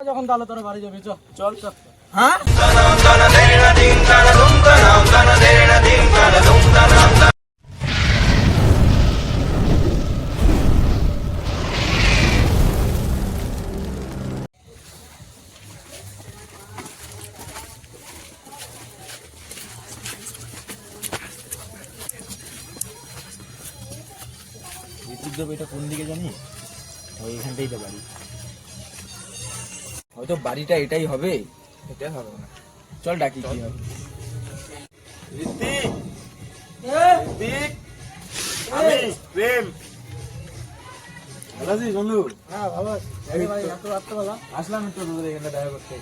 যখন তাহলে তোরা বাড়ি যাবি, চল চল চল। হ্যাঁ ঋতুদ্রব এটা কোন দিকে জানি? ওই এখানটাই তো বাড়ি। হয়তো বাড়িটা এটাই হবে। এটা হবে না, চল ডাকি কি হয়। ঋত্বিক, ঋত্বিক, আমি প্রেম। ভালো আছিস বন্ধু? হ্যাঁ ভালো আছি। এই ভাই এত রাত্রেবেলা আসলাম একটু তোদের এখানে দেখা করতে।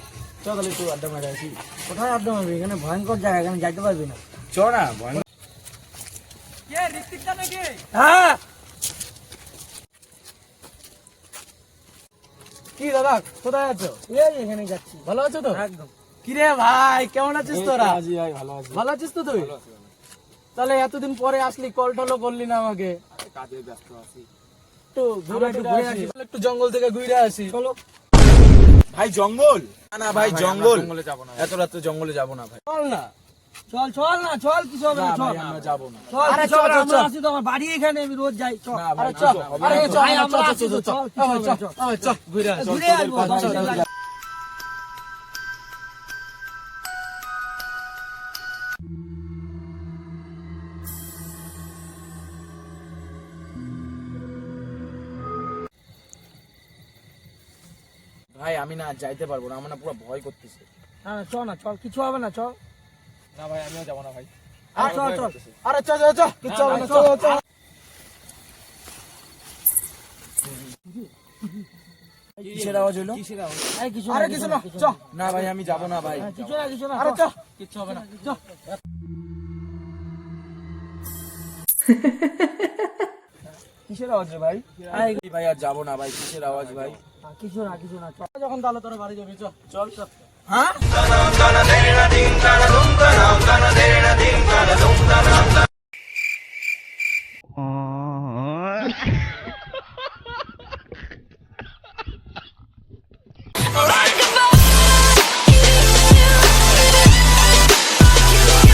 চল তাহলে একটু আড্ডা মারা আসি। কোথায় আড্ডা মারবি? এখানে ভয়ঙ্কর জায়গা, এখানে যাইতে পারবি না। চ না ভয়। কে ঋত্বিক দা নাকি? হ্যাঁ। কি দাদা কোথায় আছো? এই এখানে যাচ্ছি। ভালো আছো তো? একদম। কি রে ভাই কেমন আছিস তোরা? জি ভাই ভালো আছি। ভালো আছিস তো তুই? তাহলে এতদিন পরে আসলি, কল টলও করলি না আমাকে। কাজে ব্যস্ত আছি। একটু ঘুরে আসি, একটু জঙ্গল থেকে ঘুরে আসি। চলো। ভাই জঙ্গল? না ভাই জঙ্গল যাব না, এত রাতে জঙ্গলে যাব না ভাই। চল না, চল না, চল কিছু হবে না, চল আমরা যাব না। চল। আরে চল, আমরা আসি তো, আমার বাড়ি এখানে, আমি রোজ যাই। চল আরে চল, আরে চল, আমরা আসি তো, চল চল ঘুরে আসি, ঘুরে আসবো। ভাই আমি না যাইতে পারবো না, আমার না পুরো ভয় করতেছে। না চল না, চল কিছু হবে না, চল। না ভাই আমিও যাবো না ভাই। আরে চল চল, আরে চল চল চল, কিছু হবে না, চল চল। কিসের আওয়াজ হলো? আরে কিছু না, চল। না ভাই আমি যাবো না ভাই। কিছু না, আরে চল, কিছু হবে না, চল। কিসের আওয়াজ রে ভাই? ভাই আর যাবো না ভাই, কিসের আওয়াজ ভাই? কিছু না, চল। যখন তাহলে তোরা বাড়ি যাবি, চল চল চল। হ্যাঁ